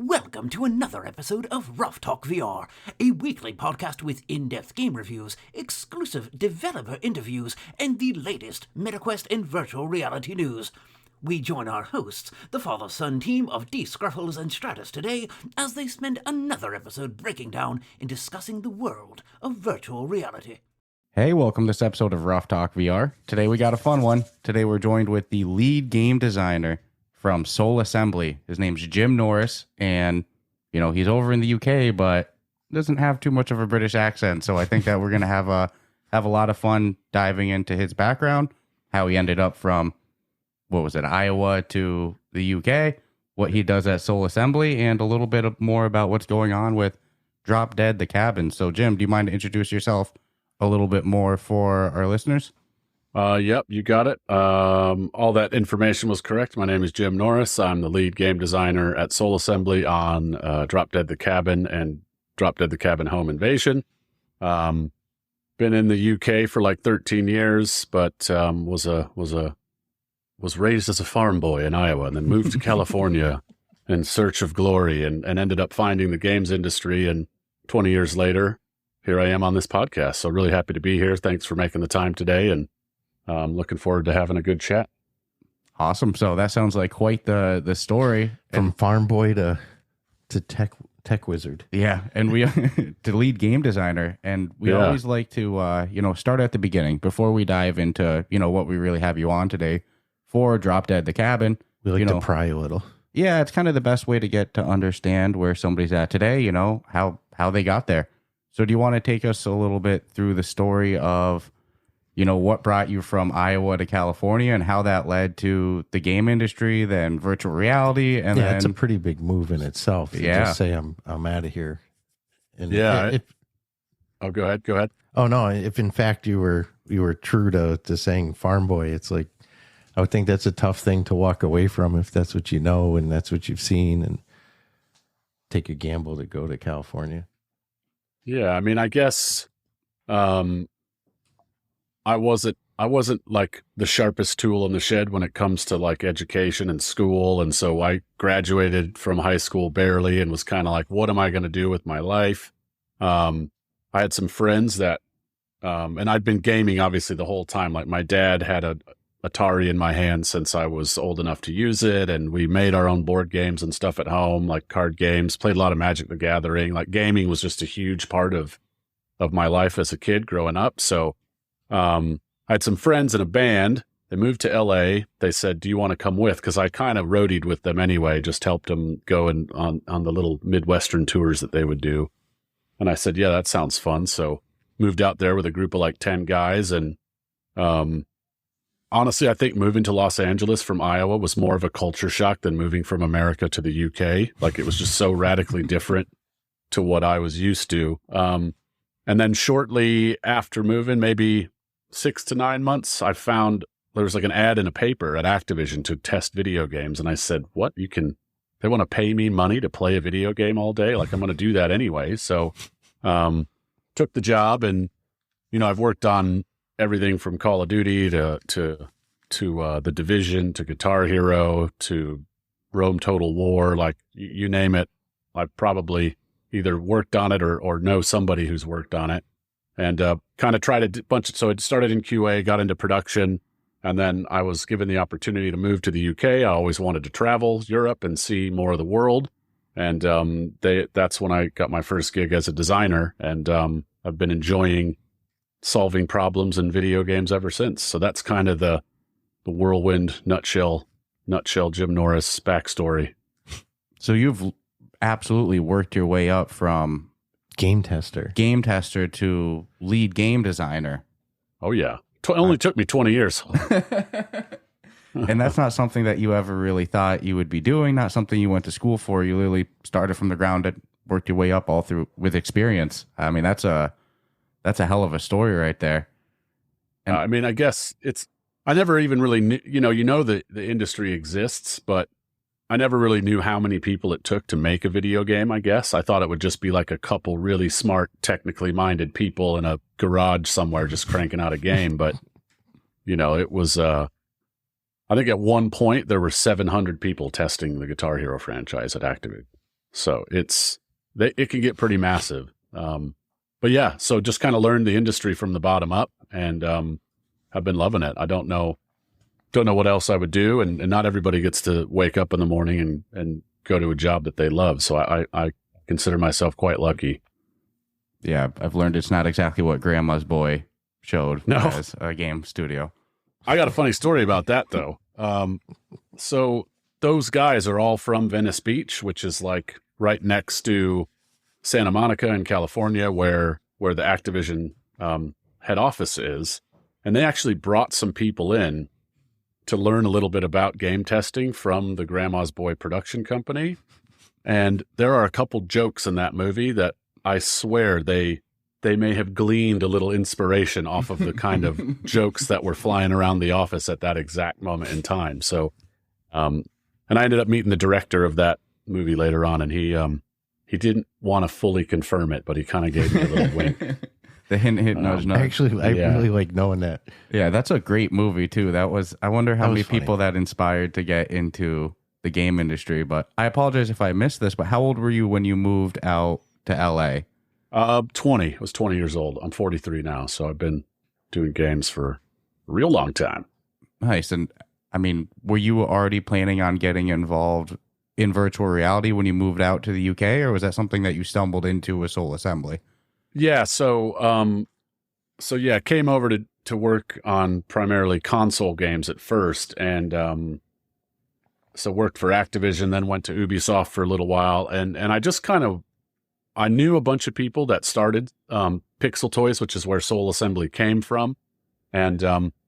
Welcome to another episode of Ruff Talk VR, a weekly podcast with in-depth game reviews, exclusive developer interviews, and the latest MetaQuest and virtual reality news. We join our hosts, the father-son team of D. Scruffles and Stratus today, as they spend another episode breaking down and discussing the world of virtual reality. Hey, welcome to this episode of Ruff Talk VR. Today we got a fun one. Today we're joined with the lead game designer from Soul Assembly. His name's Jim Norris, and, he's over in the UK, but doesn't have too much of a British accent, so I think that we're going to have a lot of fun diving into his background, how he ended up from, Iowa to the UK, what he does at Soul Assembly, and a little bit more about what's going on with Drop Dead the Cabin. So, Jim, do you mind to introduce yourself a little bit more for our listeners? Yep, you got it. All that information was correct. My name is Jim Norris. I'm the lead game designer at Soul Assembly on Drop Dead the Cabin and Drop Dead the Cabin Home Invasion. Been in the UK for like 13 years, but was raised as a farm boy in Iowa and then moved to California in search of glory and ended up finding the games industry. And 20 years later, here I am on this podcast. So really happy to be here. Thanks for making the time today, and looking forward to having a good chat. Awesome. So that sounds like quite the story. From farm boy to tech wizard. Yeah, and we to lead game designer, and we always like to start at the beginning before we dive into what we really have you on today for Drop Dead the Cabin. We like to pry a little. Yeah, it's kind of the best way to get to understand where somebody's at today. How they got there. So do you want to take us a little bit through the story of what brought you from Iowa to California and how that led to the game industry, then virtual reality, and then it's a pretty big move in itself. To just say I'm out of here. And go ahead. Oh no, if in fact you were true to saying farm boy, it's like I would think that's a tough thing to walk away from if that's what you know and that's what you've seen, and take a gamble to go to California. Yeah, I mean, I guess I wasn't like the sharpest tool in the shed when it comes to like education and school. And so I graduated from high school barely and was kind of like, what am I going to do with my life? I had some friends that, and I'd been gaming obviously the whole time. Like my dad had a Atari in my hand since I was old enough to use it. And we made our own board games and stuff at home, like card games, played a lot of Magic the Gathering. Like gaming was just a huge part of my life as a kid growing up. So, I had some friends in a band. They moved to LA. They said, do you want to come with? Because I kind of roadied with them anyway, just helped them go on the little Midwestern tours that they would do. And I said, yeah, that sounds fun. So moved out there with a group of like 10 guys. And honestly, I think moving to Los Angeles from Iowa was more of a culture shock than moving from America to the UK. Like it was just so radically different to what I was used to. And then shortly after moving, maybe 6 to 9 months, I found there was like an ad in a paper at Activision to test video games. And I said, what? They want to pay me money to play a video game all day? Like I'm going to do that anyway. So, took the job, and, I've worked on everything from Call of Duty to The Division, to Guitar Hero, to Rome Total War, like you name it. I've probably either worked on it or know somebody who's worked on it. And kind of tried a bunch. So it started in QA, got into production, and then I was given the opportunity to move to the UK. I always wanted to travel Europe and see more of the world. And that's when I got my first gig as a designer. And I've been enjoying solving problems in video games ever since. So that's kind of the whirlwind nutshell Jim Norris backstory. So you've absolutely worked your way up from game tester to lead game designer. Oh yeah. Only took me 20 years. And that's not something that you ever really thought you would be doing, not something you went to school for. You literally started from the ground and worked your way up all through with experience. I mean, that's a hell of a story right there. And I mean, I guess I never even really knew, the industry exists, but I never really knew how many people it took to make a video game, I guess. I thought it would just be like a couple really smart, technically minded people in a garage somewhere just cranking out a game. But, it was, I think at one point there were 700 people testing the Guitar Hero franchise at Activision. So it can get pretty massive. But yeah, so just kind of learned the industry from the bottom up, and I've been loving it. I don't know what else I would do, and not everybody gets to wake up in the morning and go to a job that they love. So I consider myself quite lucky. Yeah, I've learned it's not exactly what Grandma's Boy showed No. as a game studio. I got a funny story about that, though. So those guys are all from Venice Beach, which is like right next to Santa Monica in California, where the Activision head office is. And they actually brought some people in to learn a little bit about game testing from the Grandma's Boy production company. And there are a couple jokes in that movie that I swear they may have gleaned a little inspiration off of the kind of jokes that were flying around the office at that exact moment in time. So, and I ended up meeting the director of that movie later on, and he didn't want to fully confirm it, but he kind of gave me a little wink. The hint, nudge, nudge. Actually, I really like knowing that. Yeah, that's a great movie too. I wonder how many funny. people that inspired to get into the game industry. But I apologize if I missed this, but how old were you when you moved out to LA? 20. I was 20 years old. I'm 43 now, so I've been doing games for a real long time. Nice. And I mean, were you already planning on getting involved in virtual reality when you moved out to the UK, or was that something that you stumbled into with Soul Assembly? Yeah, so yeah, came over to work on primarily console games at first, and so worked for Activision, then went to Ubisoft for a little while, and I just I knew a bunch of people that started Pixel Toys, which is where Soul Assembly came from, and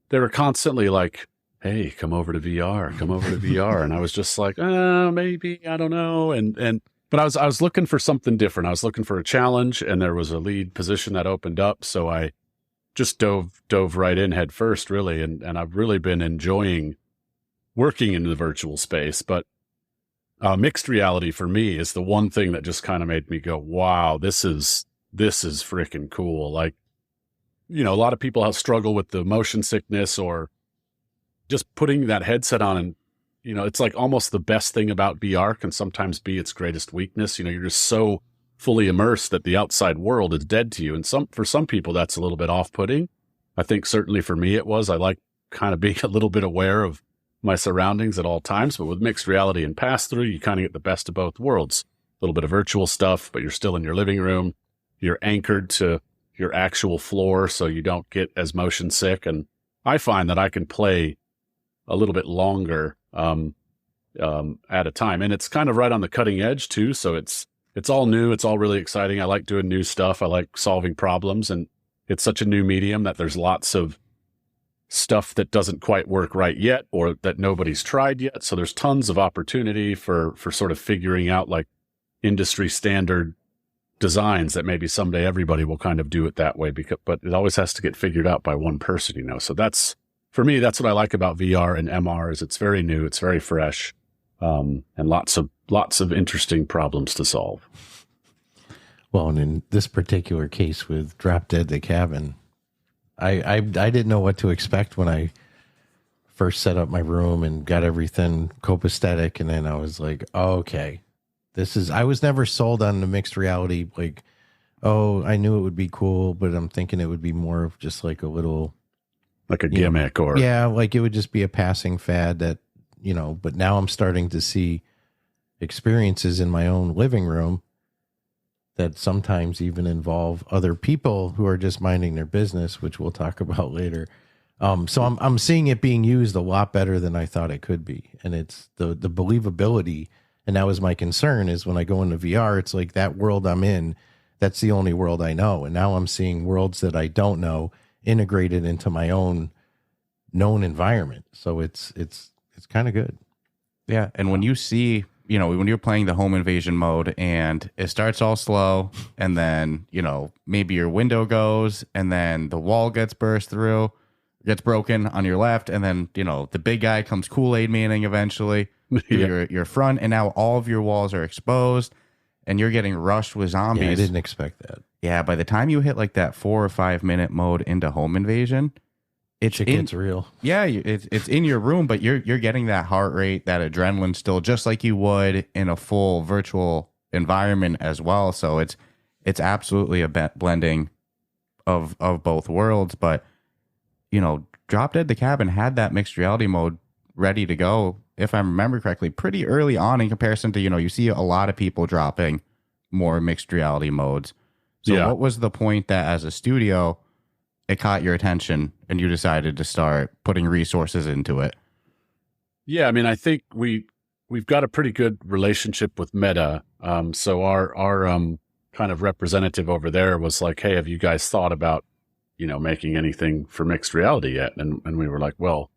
they were constantly like, "Hey, come over to VR, come over to VR," and I was just like, maybe, I don't know, but I was looking for something different. I was looking for a challenge, and there was a lead position that opened up, so I just dove right in head first, really, and I've really been enjoying working in the virtual space. But mixed reality for me is the one thing that just kind of made me go, wow, this is freaking cool. Like, you know, a lot of people struggle with the motion sickness or just putting that headset on, and, you know, it's like almost the best thing about VR can sometimes be its greatest weakness. You know, you're just so fully immersed that the outside world is dead to you. And for some people, that's a little bit off-putting. I think certainly for me it was. I like kind of being a little bit aware of my surroundings at all times, but with mixed reality and pass-through, you kind of get the best of both worlds. A little bit of virtual stuff, but you're still in your living room. You're anchored to your actual floor, so you don't get as motion sick. And I find that I can play a little bit longer at a time, and it's kind of right on the cutting edge too. So it's all new. It's all really exciting. I like doing new stuff. I like solving problems, and it's such a new medium that there's lots of stuff that doesn't quite work right yet, or that nobody's tried yet. So there's tons of opportunity for sort of figuring out like industry standard designs that maybe someday everybody will kind of do it that way, but it always has to get figured out by one person, you know. So that's, for me, that's what I like about VR and MR, is it's very new, it's very fresh, and lots of interesting problems to solve. Well, and in this particular case with Drop Dead the Cabin, I didn't know what to expect when I first set up my room and got everything copacetic, and then I was like, oh, okay, I was never sold on the mixed reality. Like, oh, I knew it would be cool, but I'm thinking it would be more of just like a little, like a gimmick, or yeah, like it would just be a passing fad that, you know. But now I'm starting to see experiences in my own living room that sometimes even involve other people who are just minding their business, which we'll talk about later. So I'm seeing it being used a lot better than I thought it could be. And it's the believability. And that was my concern, is when I go into VR, it's like that world I'm in, that's the only world I know. And now I'm seeing worlds that I don't know integrated into my own known environment. So it's kind of good. Yeah. And when you see, you know, when you're playing the home invasion mode and it starts all slow, and then, you know, maybe your window goes, and then the wall gets broken on your left, and then, you know, the big guy comes Kool-Aid Manning eventually to your front, and now all of your walls are exposed and you're getting rushed with zombies. Yeah, I didn't expect that. Yeah, by the time you hit like that 4 or 5 minute mode into home invasion, It gets real. Yeah, it's in your room, but you're getting that heart rate, that adrenaline still, just like you would in a full virtual environment as well. So it's absolutely a blending of both worlds. But Drop Dead the Cabin had that mixed reality mode ready to go, if I remember correctly, pretty early on in comparison to, you see a lot of people dropping more mixed reality modes. So what was the point that as a studio, it caught your attention and you decided to start putting resources into it? Yeah, I mean, I think we've got a pretty good relationship with Meta. So our kind of representative over there was like, hey, have you guys thought about, making anything for mixed reality yet? And we were like, well,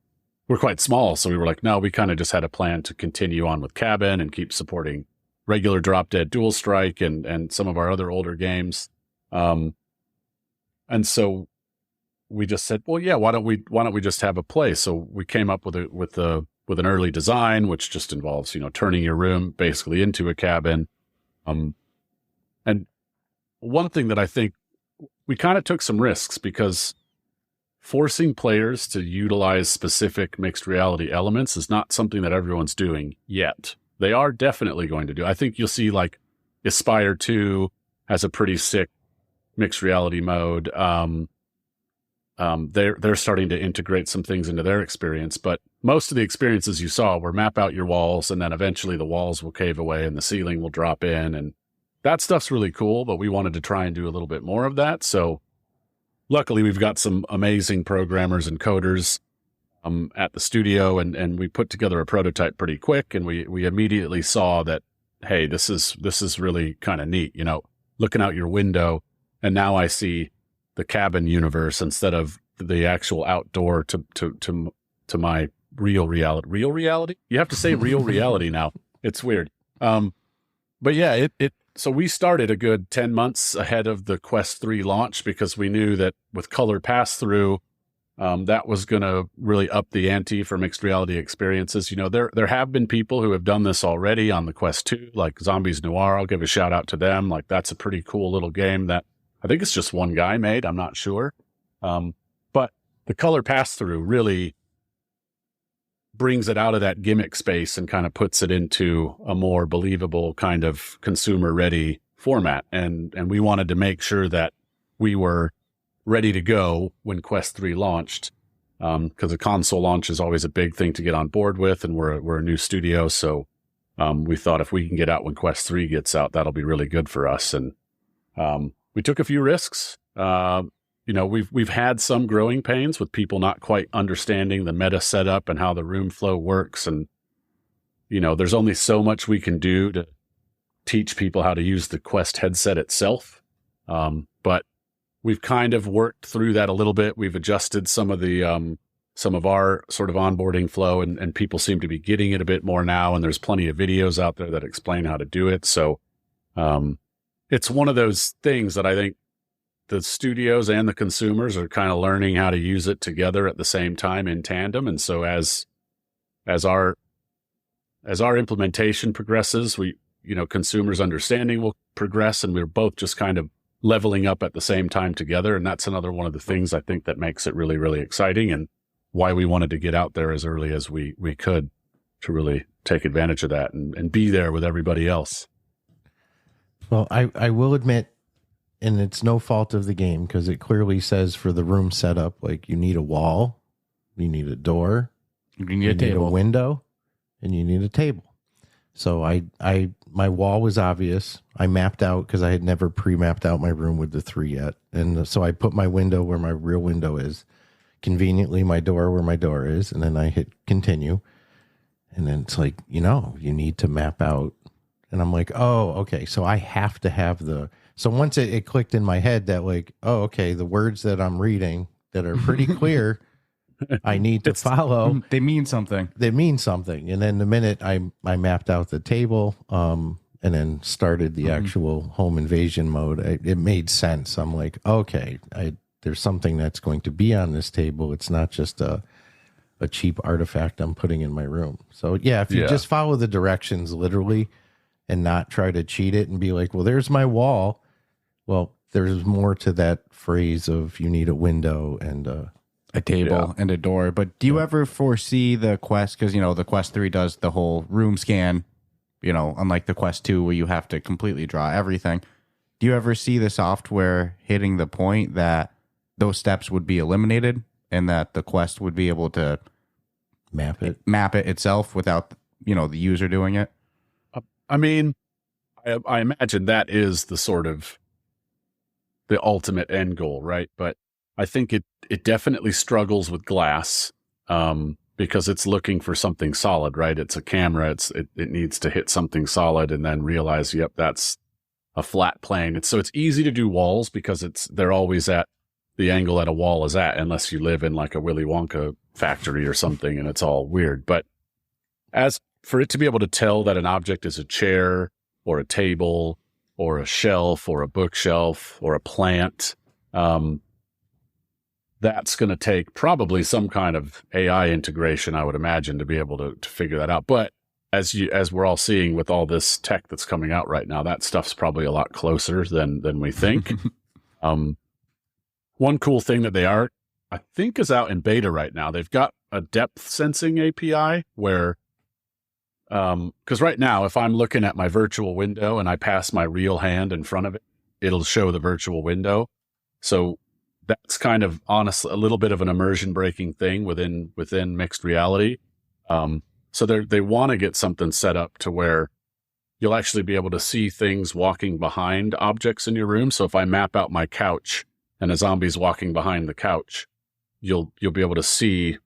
we're quite small. So we were like, no, we kind of just had a plan to continue on with Cabin and keep supporting regular Drop Dead Dual Strike and some of our other older games. And so we just said, well, yeah, why don't we just have a play? So we came up with an early design, which just involves, turning your room basically into a cabin. And one thing that I think we kind of took some risks, because forcing players to utilize specific mixed reality elements is not something that everyone's doing yet. They are definitely going to do. I think you'll see like Aspire 2 has a pretty sick mixed reality mode. They're starting to integrate some things into their experience, but most of the experiences you saw were map out your walls, and then eventually the walls will cave away and the ceiling will drop in, and that stuff's really cool, but we wanted to try and do a little bit more of that. So luckily we've got some amazing programmers and coders at the studio, and we put together a prototype pretty quick, and we immediately saw that, hey, this is really kind of neat, looking out your window, and now I see the cabin universe instead of the actual outdoor to my real reality. Real reality? You have to say real reality now. It's weird. But yeah, so we started a good 10 months ahead of the Quest 3 launch, because we knew that with color pass-through, that was going to really up the ante for mixed reality experiences. There have been people who have done this already on the Quest 2, like Zombies Noir. I'll give a shout out to them. Like, that's a pretty cool little game that I think it's just one guy made. I'm not sure. But the color pass-through really brings it out of that gimmick space and kind of puts it into a more believable kind of consumer-ready format. And we wanted to make sure that we were ready to go when Quest 3 launched, because a console launch is always a big thing to get on board with, and we're a new studio. So we thought if we can get out when Quest 3 gets out, that'll be really good for us. And we took a few risks. We've had some growing pains with people not quite understanding the meta setup and how the room flow works. And, there's only so much we can do to teach people how to use the Quest headset itself. But we've kind of worked through that a little bit. We've adjusted some of our sort of onboarding flow, and people seem to be getting it a bit more now. And there's plenty of videos out there that explain how to do it. So, it's one of those things that I think the studios and the consumers are kind of learning how to use it together at the same time in tandem. And so as our implementation progresses, consumers' understanding will progress, and we're both just kind of leveling up at the same time together. And that's another one of the things I think that makes it really, really exciting, and why we wanted to get out there as early as we could to really take advantage of that and be there with everybody else. Well, I will admit, and it's no fault of the game, because it clearly says for the room setup, like, you need a wall, you need a door, you need a window, and you need a table. So my wall was obvious. I mapped out, because I had never pre-mapped out my room with the 3 yet. And so I put my window where my real window is, conveniently my door where my door is, and then I hit continue. And then it's like, you need to map out. And I'm like, oh, okay. So I have to have so once it clicked in my head that, like, oh, okay, the words that I'm reading that are pretty clear, I need to follow. They mean something. And then the minute I mapped out the table, and then started the actual home invasion mode, it made sense. I'm like, okay, there's something that's going to be on this table. It's not just a cheap artifact I'm putting in my room. So yeah, if you just follow the directions literally and not try to cheat it and be like, well, there's my wall. Well, there's more to that phrase of you need a window and a table and a door. But do you ever foresee the Quest, because the Quest 3 does the whole room scan unlike the Quest 2 where you have to completely draw everything. Do you ever see the software hitting the point that those steps would be eliminated and that the Quest would be able to map it itself without, the user doing it? I mean, I imagine that is the sort of the ultimate end goal, right? But I think it definitely struggles with glass because it's looking for something solid, right? It's a camera. It needs to hit something solid and then realize, yep, that's a flat plane. So it's easy to do walls because they're always at the angle that a wall is at, unless you live in like a Willy Wonka factory or something and it's all weird. But as for it to be able to tell that an object is a chair or a table or a shelf or a bookshelf or a plant, that's going to take probably some kind of AI integration, I would imagine, to be able to figure that out. But as we're all seeing with all this tech that's coming out right now, that stuff's probably a lot closer than we think. One cool thing that I think is out in beta right now, they've got a depth sensing API where, because right now, if I'm looking at my virtual window and I pass my real hand in front of it, it'll show the virtual window. So that's kind of honestly a little bit of an immersion breaking thing within mixed reality. So they want to get something set up to where you'll actually be able to see things walking behind objects in your room. So if I map out my couch and a zombie's walking behind the couch, you'll be able to see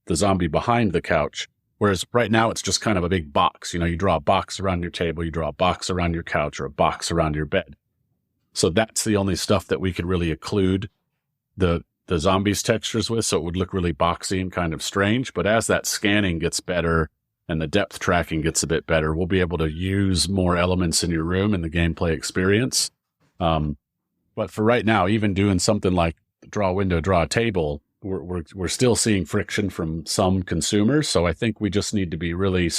the zombie behind the couch. Whereas right now it's just kind of a big box. You draw a box around your table, you draw a box around your couch, or a box around your bed. So that's the only stuff that we could really occlude the zombies textures with. So it would look really boxy and kind of strange. But as that scanning gets better and the depth tracking gets a bit better, we'll be able to use more elements in your room in the gameplay experience. But for right now, even doing something like draw a window, draw a table, we're still seeing friction from some consumers. So I think we just need to be really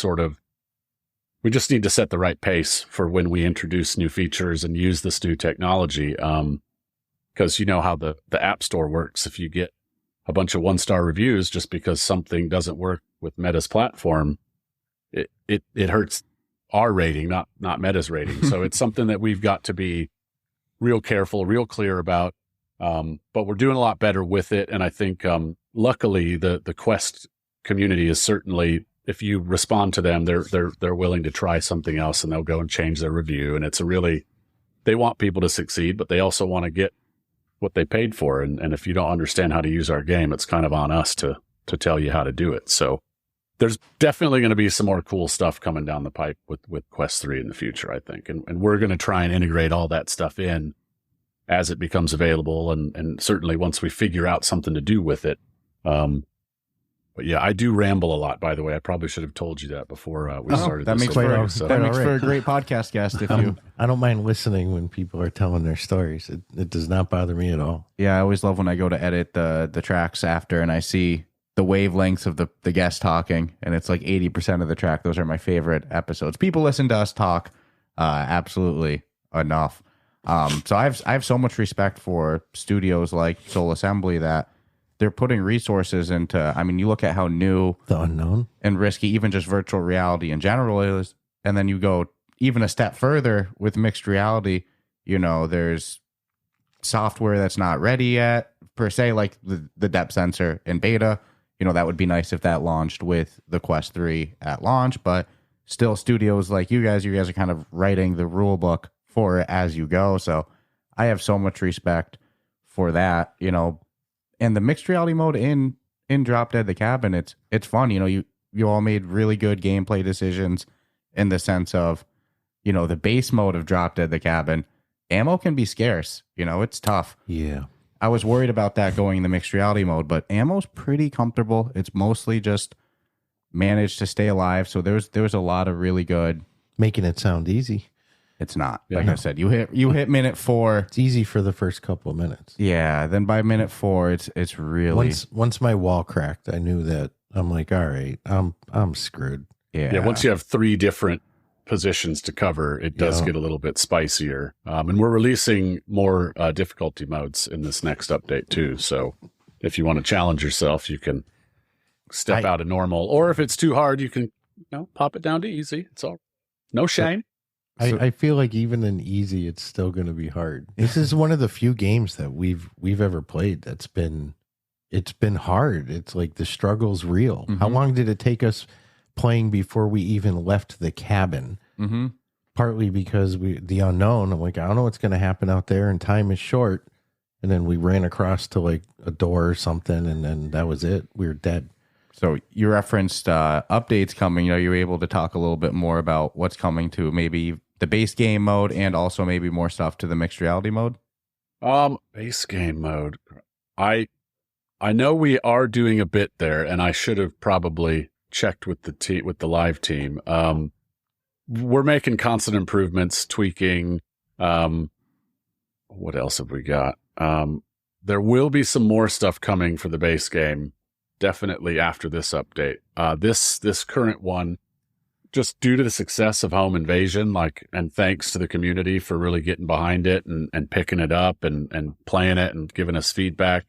we just need to set the right pace for when we introduce new features and use this new technology. Because you know how the App Store works. If you get a bunch of 1-star reviews just because something doesn't work with Meta's platform, it hurts our rating, not Meta's rating. So it's something that we've got to be real careful, real clear about. But we're doing a lot better with it. And I think, luckily the Quest community is certainly, if you respond to them, they're willing to try something else and they'll go and change their review. And they want people to succeed, but they also want to get what they paid for. And if you don't understand how to use our game, it's kind of on us to tell you how to do it. So there's definitely going to be some more cool stuff coming down the pipe with Quest 3 in the future, I think. And we're going to try and integrate all that stuff in as it becomes available. And certainly once we figure out something to do with it. But yeah, I do ramble a lot, by the way. I probably should have told you that before we started. That this makes for a great podcast guest. I don't mind listening when people are telling their stories. It does not bother me at all. Yeah, I always love when I go to edit the tracks after and I see the wavelengths of the guest talking, and it's like 80% of the track. Those are my favorite episodes. People listen to us talk absolutely enough. So I have so much respect for studios like Soul Assembly that they're putting resources into. I mean, you look at how new the unknown and risky even just virtual reality in general is, and then you go even a step further with mixed reality. There's software that's not ready yet per se, like the depth sensor in beta. That would be nice if that launched with the Quest 3 at launch, but still studios like you guys are kind of writing the rule book for it as you go. So I have so much respect for that, and the mixed reality mode in Drop Dead the Cabin. It's fun. You all made really good gameplay decisions in the sense of, the base mode of Drop Dead the Cabin, ammo can be scarce. It's tough. Yeah. I was worried about that going in the mixed reality mode, but ammo's pretty comfortable. It's mostly just managed to stay alive. So there's a lot of really good. Making it sound easy. It's not. Yeah. Like I said, you hit minute 4. It's easy for the first couple of minutes. Yeah. Then by minute 4, it's really once my wall cracked, I knew that I'm like, all right, I'm screwed. Yeah. Yeah. Once you have 3 different positions to cover, it does get a little bit spicier. And we're releasing more difficulty modes in this next update too. So if you want to challenge yourself, you can step out of normal, or if it's too hard, you can pop it down to easy. It's all. No shame. I feel like even in easy, it's still going to be hard. This is one of the few games that we've ever played it's been hard. It's like the struggle's real. How long did it take us playing before we even left the cabin? Partly because the unknown. I'm like, I don't know what's going to happen out there, and time is short. And then we ran across to like a door or something, and then that was it. We were dead. So you referenced updates coming. You were able to talk a little bit more about what's coming to maybe the base game mode and also maybe more stuff to the mixed reality mode. Base game mode. I know we are doing a bit there, and I should have probably checked with the live team. We're making constant improvements, tweaking. What else have we got? There will be some more stuff coming for the base game, definitely after this update. This current one, just due to the success of Home Invasion, and thanks to the community for really getting behind it and picking it up and playing it and giving us feedback.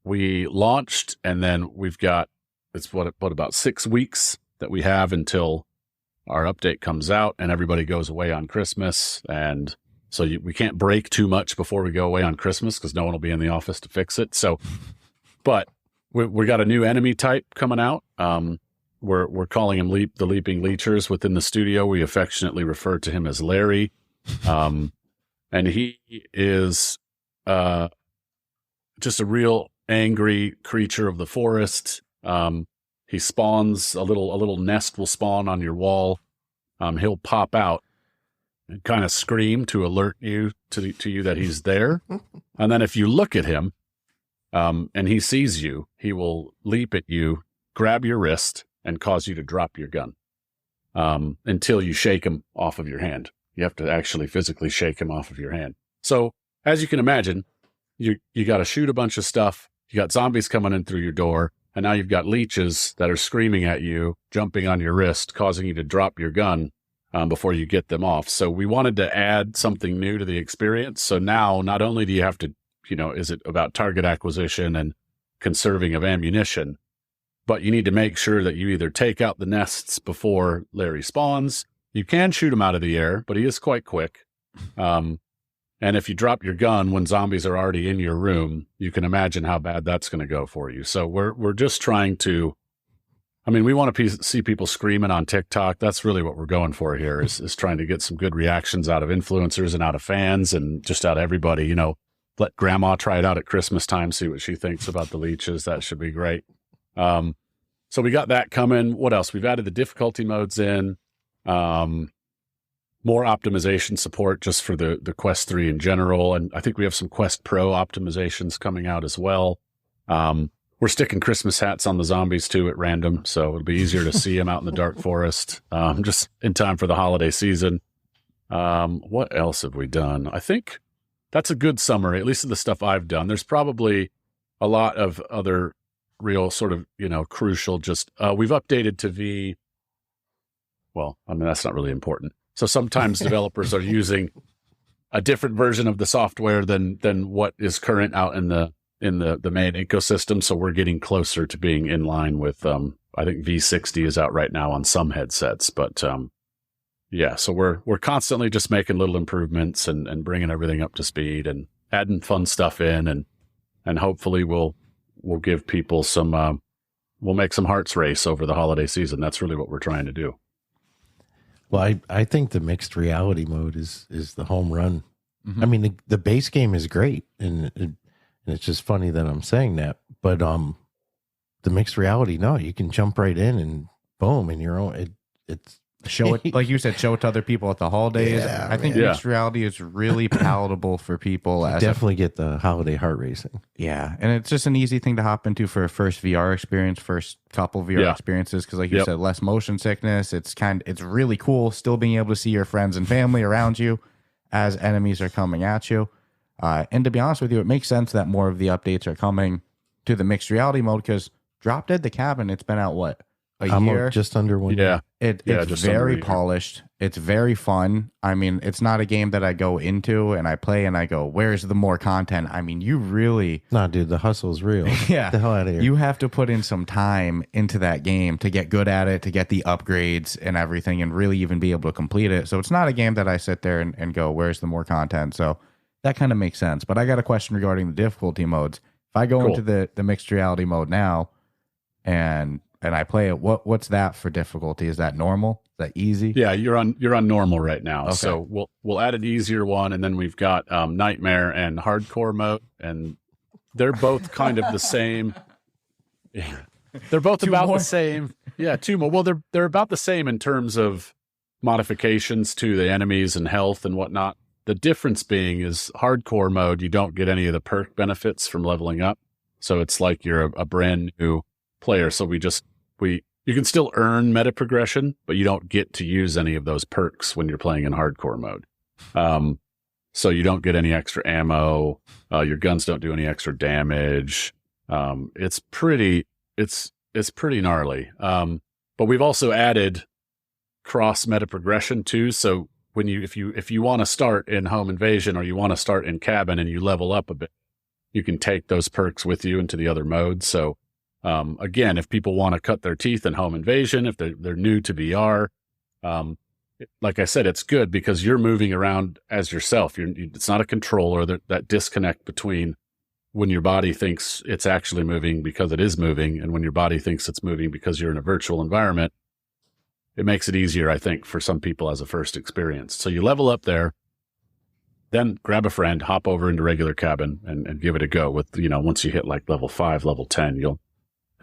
We launched, and then we've got, it's what about 6 weeks that we have until our update comes out and everybody goes away on Christmas. And so we can't break too much before we go away on Christmas because no one will be in the office to fix it. So, but we got a new enemy type coming out. We're calling him the Leaping Leechers within the studio. We affectionately refer to him as Larry. And he is just a real angry creature of the forest. He spawns a little nest will spawn on your wall. He'll pop out and kind of scream to alert you to you that he's there. And then if you look at him, and he sees you, he will leap at you, grab your wrist, and cause you to drop your gun, until you shake him off of your hand. You have to actually physically shake him off of your hand. So as you can imagine, you got to shoot a bunch of stuff. You got zombies coming in through your door. And now you've got leeches that are screaming at you, jumping on your wrist, causing you to drop your gun before you get them off. So we wanted to add something new to the experience. So now not only do you have to, is it about target acquisition and conserving of ammunition, but you need to make sure that you either take out the nests before Larry spawns. You can shoot him out of the air, but he is quite quick. And if you drop your gun when zombies are already in your room, you can imagine how bad that's going to go for you. So we're just trying to, we want to see people screaming on TikTok. That's really what we're going for here is trying to get some good reactions out of influencers and out of fans and just out of everybody. Let grandma try it out at Christmas time, see what she thinks about the leeches. That should be great. So we got that coming. What else? We've added the difficulty modes in. More optimization support just for the Quest 3 in general. And I think we have some Quest Pro optimizations coming out as well. We're sticking Christmas hats on the zombies too at random. So it'll be easier to see them out in the dark forest, just in time for the holiday season. What else have we done? I think that's a good summary, at least of the stuff I've done. There's probably a lot of other real sort of, crucial, just, we've updated to V. Well, that's not really important. So sometimes developers are using a different version of the software than what is current out in the main ecosystem. So we're getting closer to being in line with, I think V60 is out right now on some headsets, but, yeah, so we're constantly just making little improvements and bringing everything up to speed and adding fun stuff in and hopefully we'll give people some, we'll make some hearts race over the holiday season. That's really what we're trying to do. Well, I think the mixed reality mode is the home run. Mm-hmm. The base game is great, and it's just funny that I'm saying that. But the mixed reality, no, you can jump right in and boom, and you're own. It's show it, like you said, show it to other people at the holidays. Yeah, I think mixed reality is really palatable for people. Definitely get the holiday heart racing. Yeah, and it's just an easy thing to hop into for a first VR experience, first couple VR experiences, because like you said, less motion sickness. It's really cool still being able to see your friends and family around you as enemies are coming at you. And to be honest with you, it makes sense that more of the updates are coming to the mixed reality mode because Drop Dead the Cabin, it's been out, a year. Just under 1 Yeah. year. It's just under a very year. polished. It's very fun. I mean, it's not a game that I go into and I play and I go, where's the more content? I mean, you really, Nah, dude, the hustle's real. yeah, Get the hell out of here. you have to put in some time into that game to get good at it, to get the upgrades and everything, and really even be able to complete it. So it's not a game that I sit there and go, where's the more content? So that kind of makes sense. But I got a question regarding the difficulty modes. If I go into the mixed reality mode now and I play it, what's that for difficulty? Is that normal? Is that easy? Yeah, you're on normal right now. Okay. So we'll add an easier one, and then we've got nightmare and hardcore mode, and they're both kind of the same. Yeah. They're both about the same. Yeah, two more. Well, they're about the same in terms of modifications to the enemies and health and whatnot. The difference being is hardcore mode, you don't get any of the perk benefits from leveling up. So it's like you're a brand new player. So you can still earn meta progression, but you don't get to use any of those perks when you're playing in hardcore mode. So you don't get any extra ammo. Your guns don't do any extra damage. It's pretty gnarly. But we've also added cross meta progression too. So when if you want to start in home invasion or you want to start in cabin and you level up a bit, you can take those perks with you into the other modes. So again, if people want to cut their teeth in home invasion, if they're new to VR, like I said, it's good because you're moving around as yourself. It's not a controller. That disconnect between when your body thinks it's actually moving because it is moving, and when your body thinks it's moving because you're in a virtual environment, it makes it easier, I think, for some people as a first experience. So you level up there, then grab a friend, hop over into regular cabin, and give it a go. With once you hit like level 5, level 10, it'll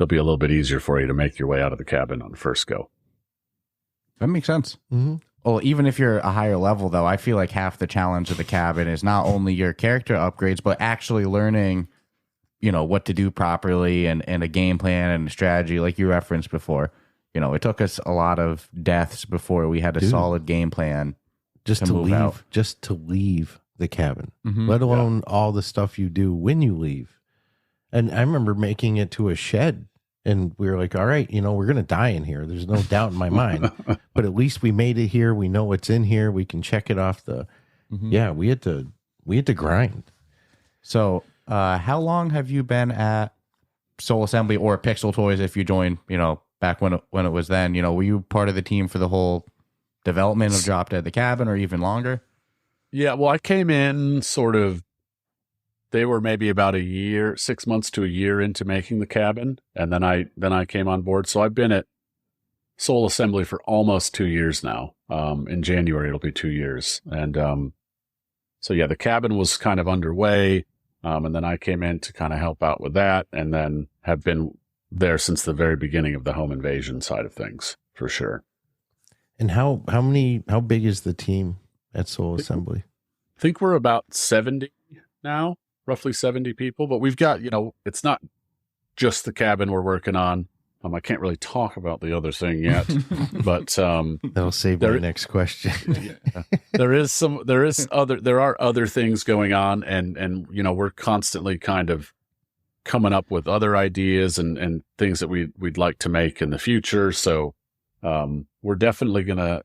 be a little bit easier for you to make your way out of the cabin on the first go. That makes sense. Mm-hmm. Well, even if you're a higher level, though, I feel like half the challenge of the cabin is not only your character upgrades, but actually learning, what to do properly and a game plan and a strategy, like you referenced before. It took us a lot of deaths before we had a solid game plan just to move leave, out. just to leave the cabin, Mhm. let alone all the stuff you do when you leave. And I remember making it to a shed, and we were like, all right, we're going to die in here. There's no doubt in my mind, but at least we made it here. We know what's in here. We can check it off we had to grind. So, how long have you been at Soul Assembly or Pixel Toys if you joined, back when it was then? Were you part of the team for the whole development of Drop Dead the Cabin or even longer? Yeah, well, I came in they were maybe about 6 months to a year into making the cabin, and then I came on board. So I've been at Soul Assembly for almost 2 years now. In January it'll be 2 years, and so yeah, the cabin was kind of underway, and then I came in to kind of help out with that, and then have been there since the very beginning of the home invasion side of things for sure. And how big is the team at Soul Assembly? I think we're about 70 now. Roughly 70 people, but we've got, it's not just the cabin we're working on. I can't really talk about the other thing yet, but that'll save my next question. there are other things going on, and we're constantly kind of coming up with other ideas and things that we'd like to make in the future. So we're definitely gonna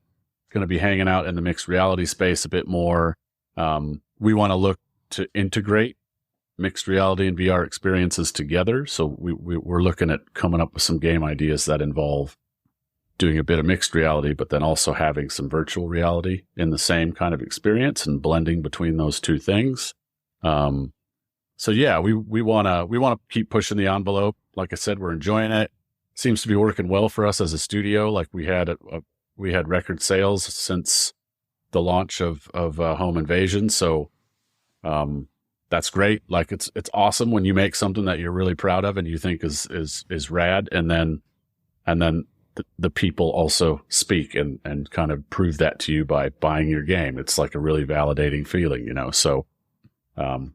be hanging out in the mixed reality space a bit more. We want to look to integrate mixed reality and VR experiences together. So we're looking at coming up with some game ideas that involve doing a bit of mixed reality, but then also having some virtual reality in the same kind of experience and blending between those two things. So yeah, we want to keep pushing the envelope. Like I said, we're enjoying it. Seems to be working well for us as a studio. Like we had record sales since the launch of Home Invasion. So, that's great. Like it's awesome when you make something that you're really proud of and you think is rad, and then the people also speak and kind of prove that to you by buying your game. It's like a really validating feeling, So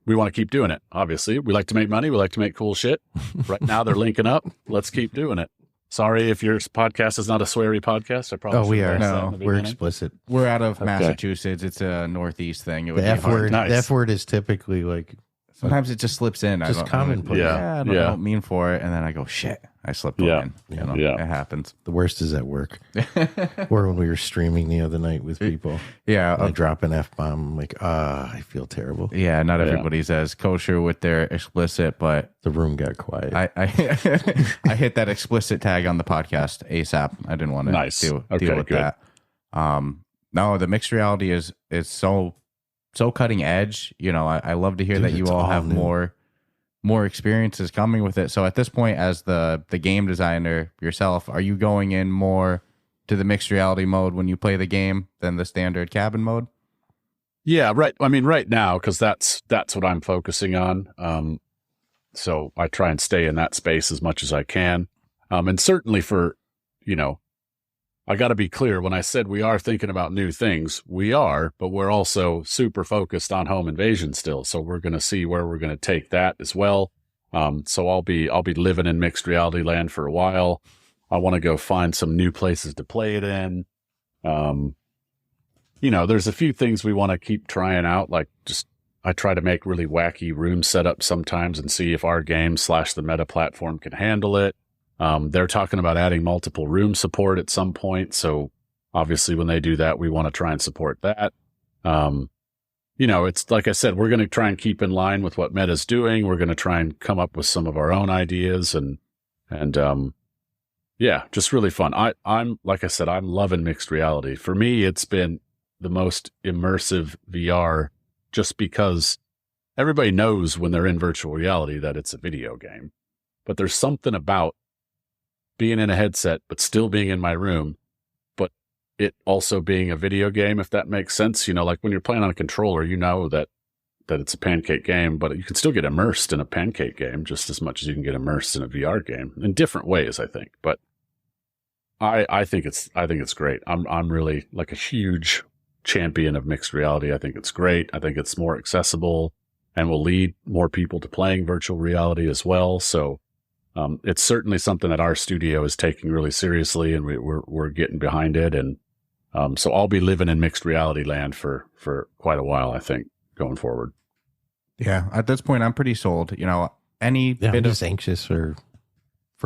we want to keep doing it. Obviously, we like to make money. We like to make cool shit. Right now, they're linking up. Let's keep doing it. Sorry if your podcast is not a sweary podcast. I probably we are. No, we're explicit. We're out of Massachusetts. It's a Northeast thing. It would The be F word. Nice. The F word is typically like Sometimes it just slips in. Just commonplace. I don't mean for it. And then I go, shit, I slipped one in. It happens. The worst is at work. Or when we were streaming the other night with people. Yeah. I drop an F-bomb. I'm like, I feel terrible. Yeah, not everybody's as kosher with their explicit, but the room got quiet. I hit that explicit tag on the podcast ASAP. I didn't want to deal with that. No, the mixed reality is so cutting edge. I love to hear that you all have more experiences coming with it. So at this point, as the game designer yourself, are you going in more to the mixed reality mode when you play the game than the standard cabin mode? Yeah, right. I mean, right now, because that's what I'm focusing on. So I try and stay in that space as much as I can. And certainly for, I got to be clear, when I said we are thinking about new things, we are, but we're also super focused on home invasion still. So we're going to see where we're going to take that as well. So I'll be living in mixed reality land for a while. I want to go find some new places to play it in. There's a few things we want to keep trying out. Like I try to make really wacky room setups sometimes and see if our game / the meta platform can handle it. They're talking about adding multiple room support at some point. So obviously when they do that, we want to try and support that. It's like I said, we're going to try and keep in line with what meta's doing. We're going to try and come up with some of our own ideas and just really fun. I'm like I said, I'm loving mixed reality. For me, it's been the most immersive VR just because everybody knows when they're in virtual reality that it's a video game, but there's something about being in a headset, but still being in my room, but it also being a video game, if that makes sense. Like when you're playing on a controller, that it's a pancake game, but you can still get immersed in a pancake game just as much as you can get immersed in a VR game in different ways, I think. But I think it's great. I'm really like a huge champion of mixed reality. I think it's great. I think it's more accessible and will lead more people to playing virtual reality as well. So it's certainly something that our studio is taking really seriously, and we're getting behind it. And so I'll be living in mixed reality land for quite a while, I think, going forward. Yeah, at this point, I'm pretty sold. I'm just anxious for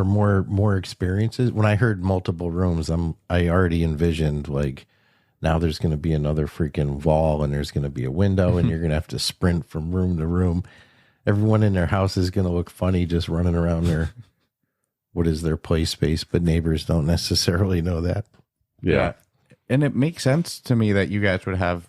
more experiences. When I heard multiple rooms, I already envisioned like now there's going to be another freaking wall, and there's going to be a window, and you're going to have to sprint from room to room. Everyone in their house is going to look funny just running around their play space, but neighbors don't necessarily know that. Yeah. And it makes sense to me that you guys would have,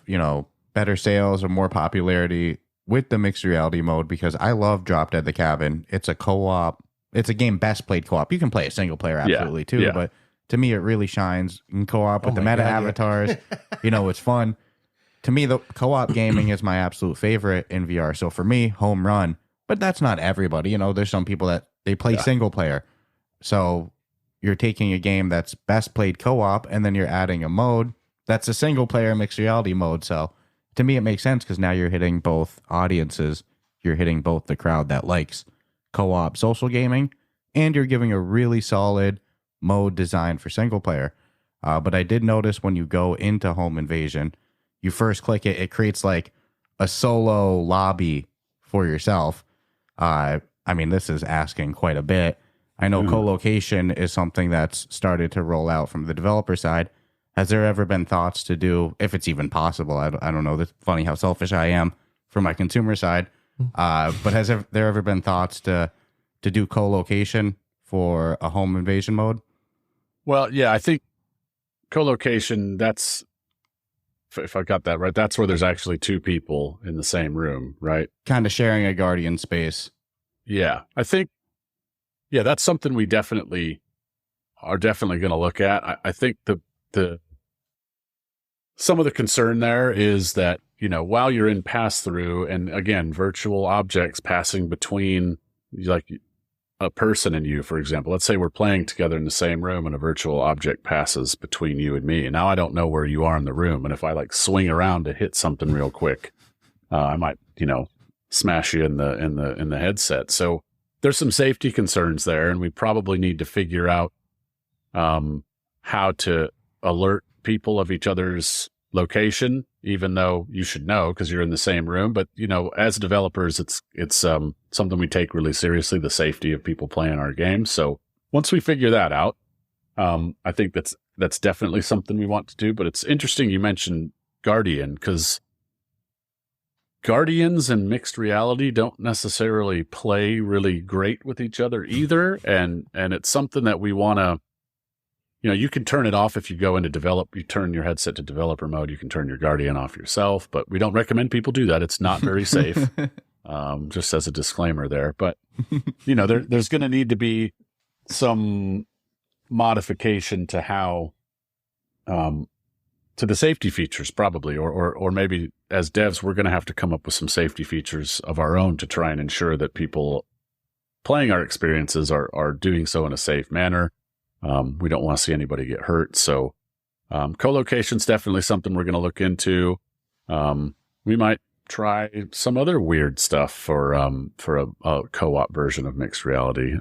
better sales or more popularity with the mixed reality mode, because I love Drop Dead the Cabin. It's a co-op. It's a game best played co-op. You can play a single player absolutely too, but to me it really shines in co-op with the meta avatars. It's fun. To me, the co-op gaming is my absolute favorite in VR. So for me, home run. But that's not everybody. There's some people that they play single player. So you're taking a game that's best played co-op, and then you're adding a mode that's a single player mixed reality mode. So to me, it makes sense because now you're hitting both audiences. You're hitting both the crowd that likes co-op social gaming, and you're giving a really solid mode design for single player. But I did notice when you go into Home Invasion, you first click it, it creates like a solo lobby for yourself. This is asking quite a bit. I know co-location is something that's started to roll out from the developer side. Has there ever been thoughts to do, if it's even possible, I don't know, it's funny how selfish I am from my consumer side, but has there ever been thoughts to do co-location for a Home Invasion mode? Well, yeah, I think co-location, that's, if I got that right, that's where there's actually two people in the same room, right? Kind of sharing a guardian space. Yeah, I think, that's something we definitely are going to look at. I think some of the concern there is that, while you're in pass-through, and again, virtual objects passing between, like a person and you, for example, let's say we're playing together in the same room and a virtual object passes between you and me. And now I don't know where you are in the room. And if I like swing around to hit something real quick, I might, smash you in the headset. So there's some safety concerns there, and we probably need to figure out how to alert people of each other's location even though you should know because you're in the same room. But, as developers, it's something we take really seriously, the safety of people playing our games. So once we figure that out, I think that's definitely something we want to do. But it's interesting you mentioned Guardian, because Guardians and mixed reality don't necessarily play really great with each other either. And it's something that we want to, you can turn it off if you go into you turn your headset to developer mode. You can turn your Guardian off yourself, but we don't recommend people do that. It's not very safe. Just as a disclaimer there. But, there's going to need to be some modification to how, to the safety features probably, or maybe as devs, we're going to have to come up with some safety features of our own to try and ensure that people playing our experiences are doing so in a safe manner. We don't want to see anybody get hurt. So, co-location's definitely something we're going to look into. We might try some other weird stuff for a co-op version of mixed reality.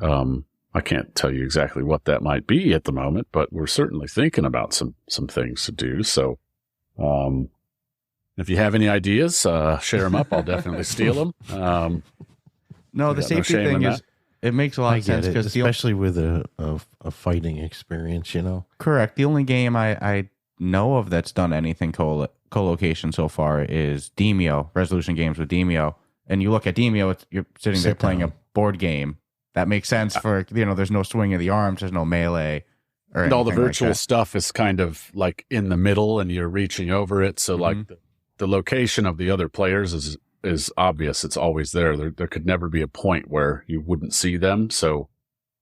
I can't tell you exactly what that might be at the moment, but we're certainly thinking about some things to do. So, if you have any ideas, share them up. I'll definitely steal them. No, the safety thing is, it makes a lot of sense because especially with a fighting experience, Correct. The only game I know of that's done anything co-location so far is Demio, Resolution Games with Demio. And you look at Demio, you're sitting there playing a board game. That makes sense for, there's no swing of the arms, there's no melee. And all the virtual stuff is kind of like in the middle and you're reaching over it. So like the location of the other players is obvious. It's always there. There could never be a point where you wouldn't see them. So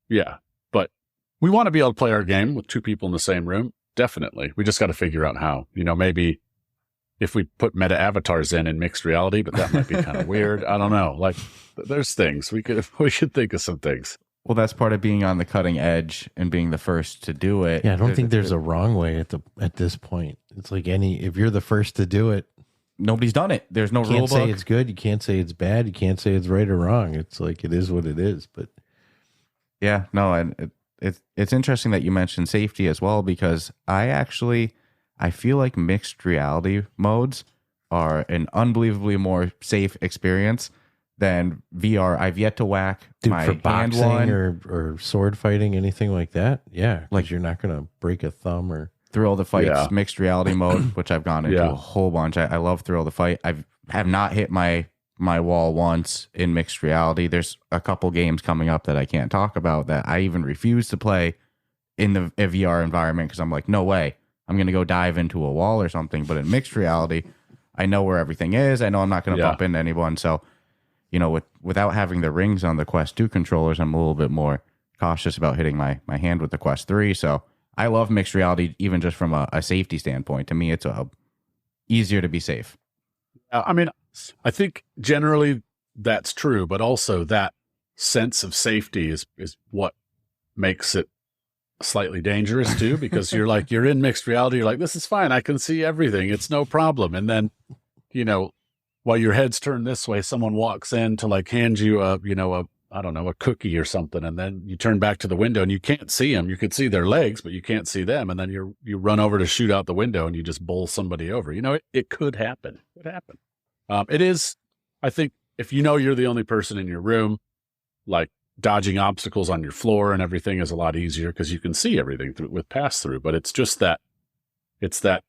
yeah, but we want to be able to play our game with two people in the same room. Definitely. We just got to figure out how, maybe if we put meta avatars in mixed reality, but that might be kind of weird. I don't know. Like there's things we could think of some things. Well, that's part of being on the cutting edge and being the first to do it. Yeah. I don't think there's a wrong way at this point. It's like if you're the first to do it, nobody's done it. There's no rule book. You can't say it's good. You can't say it's bad. You can't say it's right or wrong. It's like, it is what it is. But yeah, no. And it's interesting that you mentioned safety as well, because I feel like mixed reality modes are an unbelievably more safe experience than VR. I've yet to whack my for hand boxing one or sword fighting, anything like that. Yeah, like you're not going to break a thumb or Thrill the Fight's mixed reality mode, which I've gone into a whole bunch. I love Thrill the Fight. I have not hit my wall once in mixed reality. There's a couple games coming up that I can't talk about that I even refuse to play in the VR environment because I'm like, no way. I'm going to go dive into a wall or something. But in mixed reality, I know where everything is. I know I'm not going to bump into anyone. So, without having the rings on the Quest 2 controllers, I'm a little bit more cautious about hitting my hand with the Quest 3. So I love mixed reality, even just from a safety standpoint. To me, it's easier to be safe. I mean, I think generally that's true, but also that sense of safety is what makes it slightly dangerous too, because you're in mixed reality. You're like, this is fine. I can see everything. It's no problem. And then, while your head's turned this way, someone walks in to like hand you a cookie or something. And then you turn back to the window and you can't see them. You could see their legs, but you can't see them. And then you run over to shoot out the window and you just bowl somebody over. It could happen. It could happen. It is, I think, if you're the only person in your room, like dodging obstacles on your floor and everything is a lot easier because you can see everything with pass-through. But it's just that it's that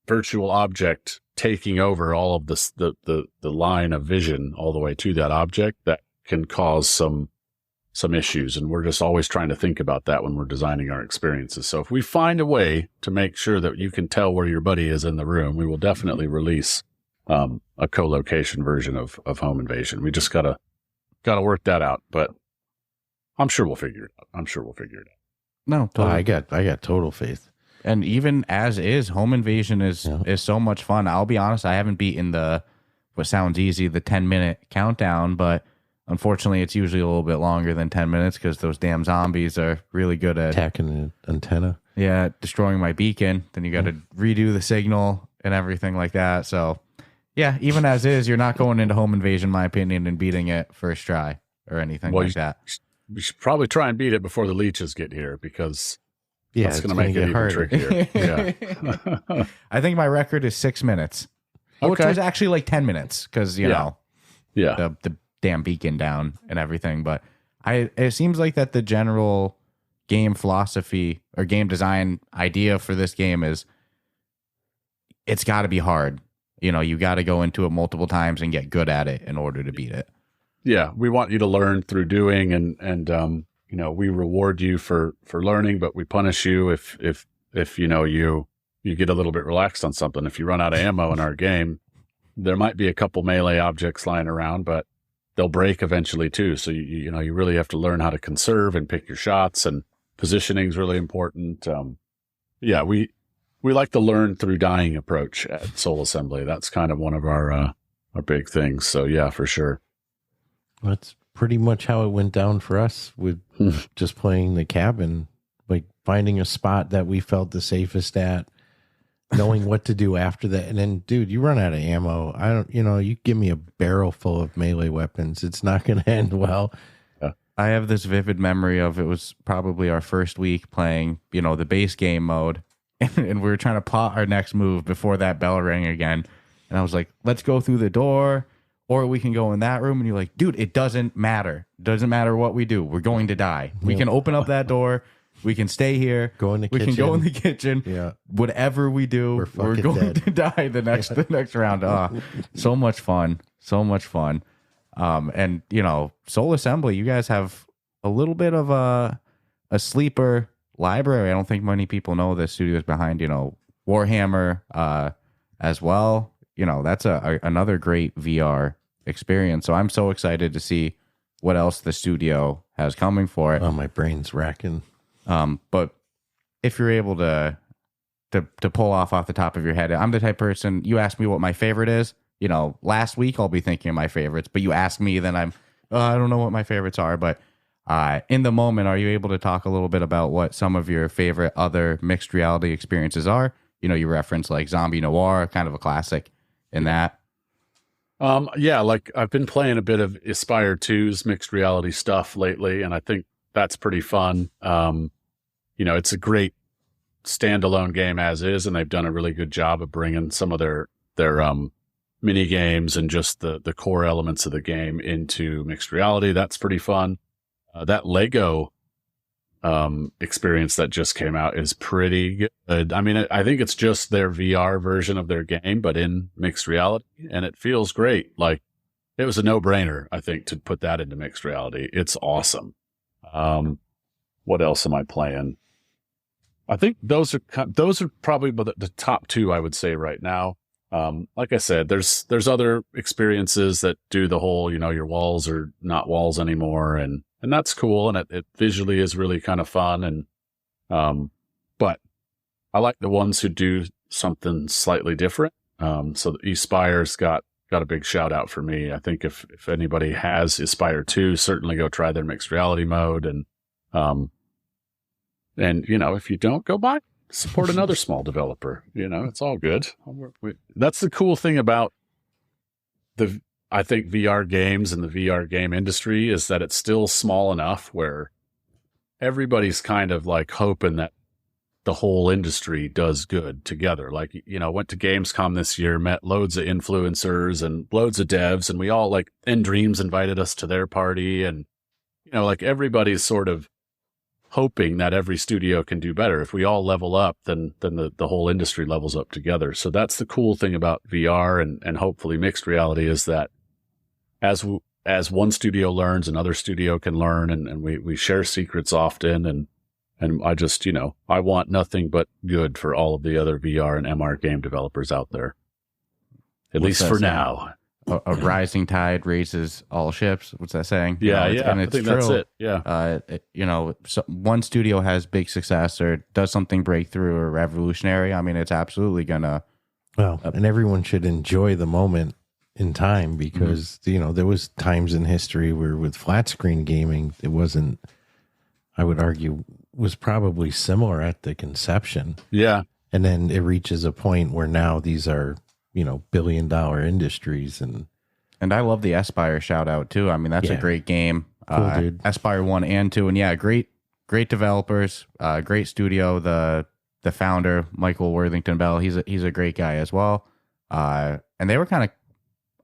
virtual object taking over all of this, the line of vision all the way to that object that can cause some issues. And we're just always trying to think about that when we're designing our experiences. So if we find a way to make sure that you can tell where your buddy is in the room, we will definitely release a co-location version of Home Invasion. We just gotta work that out, but I'm sure we'll figure it out. No, totally. I got total faith. And even as is, Home Invasion is so much fun. I'll be honest, I haven't beaten what sounds easy, the 10-minute countdown, but unfortunately it's usually a little bit longer than 10 minutes because those damn zombies are really good at attacking the antenna. Yeah, destroying my beacon. Then you got to redo the signal and everything like that. So yeah, even as is, you're not going into Home Invasion, in my opinion, and beating it first try or anything like that. We should probably try and beat it before the leeches get here because that's going to make it even harder. trickier. Yeah. I think my record is 6 minutes. which Okay. was actually like 10 minutes because, you know, Yeah. the damn beacon down and everything. But it seems like that the general game philosophy or game design idea for this game is it's got to be hard. You know, you got to go into it multiple times and get good at it in order to beat it. Yeah, we want you to learn through doing, and you know, we reward you for learning, but we punish you if you know you get a little bit relaxed on something. If you run out of ammo in our game, there might be a couple melee objects lying around, but they'll break eventually too. So you know, you really have to learn how to conserve and pick your shots, and positioning is really important. Yeah, we like the learn through dying approach at Soul Assembly. That's kind of one of our big things. So yeah, for sure. That's pretty much how it went down for us with just playing the cabin, like finding a spot that we felt the safest at, knowing what to do after that. And then, dude, you run out of ammo. You give me a barrel full of melee weapons, it's not going to end well. I have this vivid memory of it was probably our first week playing, you know, the base game mode. And we were trying to plot our next move before that bell rang again. And I was like, let's go through the door, or we can go in that room. And you're like, dude, it doesn't matter. It doesn't matter what we do. We're going to die. We can open up that door. We can stay here. Go in the we kitchen. can go in the kitchen. Yeah. Whatever we do, we're going to die the next round. So much fun. So much fun. And, you know, Soul Assembly, you guys have a little bit of a sleeper library. I don't think many people know the studios behind, you know, Warhammer as well. You know, that's another great VR experience. So I'm so excited to see what else the studio has coming for it. Oh, my brain's racking. But if you're able to pull off the top of your head, I'm the type of person, you ask me what my favorite is, you know, last week I'll be thinking of my favorites, but you ask me, then I don't know what my favorites are. But in the moment, are you able to talk a little bit about what some of your favorite other mixed reality experiences are? You know, you reference like Zombie Noir, kind of a classic in that. Yeah, like I've been playing a bit of Aspire 2's mixed reality stuff lately, and I think that's pretty fun. You know, it's a great standalone game as is, and they've done a really good job of bringing some of their mini games and just the core elements of the game into mixed reality. That's pretty fun. That Lego experience that just came out is pretty good. I mean, I think it's just their VR version of their game, but in mixed reality, and it feels great. Like, it was a no-brainer, I think, to put that into mixed reality. It's awesome. What else am I playing? I think those are probably the top two I would say right now. Like I said, there's other experiences that do the whole, you know, your walls are not walls anymore, and that's cool, and it visually is really kind of fun, and but I like the ones who do something slightly different. So the Aspire's got a big shout out for me. I think if anybody has Aspire 2, certainly go try their mixed reality mode, and you know, if you don't, go buy, support another small developer. You know, it's all good. That's the cool thing about I think VR games and the VR game industry is that it's still small enough where everybody's kind of like hoping that the whole industry does good together. Like, you know, went to Gamescom this year, met loads of influencers and loads of devs, and we all, like, Dreams invited us to their party, and, you know, like, everybody's sort of hoping that every studio can do better. If we all level up, then the whole industry levels up together. So that's the cool thing about VR and hopefully mixed reality, is that as one studio learns, another studio can learn, and we share secrets often, and I just, you know, I want nothing but good for all of the other VR and MR game developers out there. At least for now. A rising tide raises all ships. What's that saying? Yeah, and I it's think true. that's it. Yeah. You know, one studio has big success or does something breakthrough or revolutionary. I mean, it's absolutely gonna. Well, and everyone should enjoy the moment in time, because you know, there was times in history where with flat screen gaming, it wasn't, I would argue, was probably similar at the conception. Yeah. And then it reaches a point where now these are, you know, billion-dollar industries. And I love the Aspire shout out too. I mean, that's a great game. Cool, dude. Aspire 1 and 2. And yeah, great developers, great studio. The founder, Michael Worthington Bell, he's a great guy as well. And they were kind of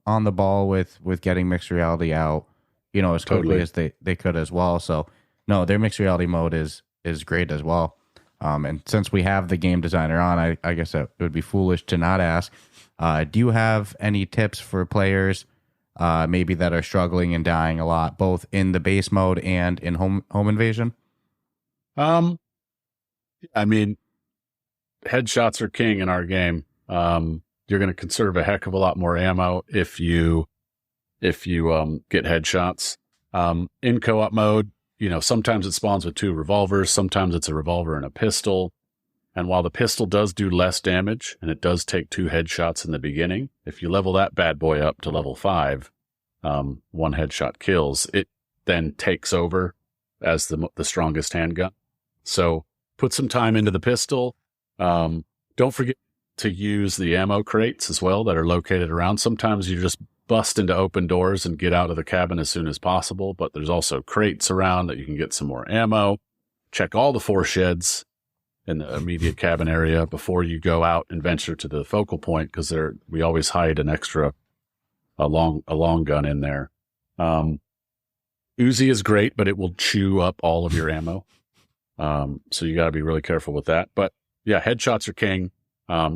on the ball with getting mixed reality out, as quickly as they could as well. So no, their mixed reality mode is great as well. And since we have the game designer on, I guess it would be foolish to not ask. Do you have any tips for players maybe that are struggling and dying a lot, both in the base mode and in home invasion? I mean, headshots are king in our game. You're going to conserve a heck of a lot more ammo if you get headshots. In co-op mode, sometimes it spawns with 2 revolvers, sometimes it's a revolver and a pistol. And while the pistol does do less damage, and it does take 2 headshots in the beginning, if you level that bad boy up to level 5, 1 headshot kills, it then takes over as the strongest handgun. So put some time into the pistol. Don't forget to use the ammo crates as well that are located around. Sometimes you just bust into open doors and get out of the cabin as soon as possible, but there's also crates around that you can get some more ammo. Check all the 4 sheds in the immediate cabin area before you go out and venture to the focal point, because we always hide an extra a long gun in there. Uzi is great, but it will chew up all of your ammo. So you got to be really careful with that. But yeah, headshots are king.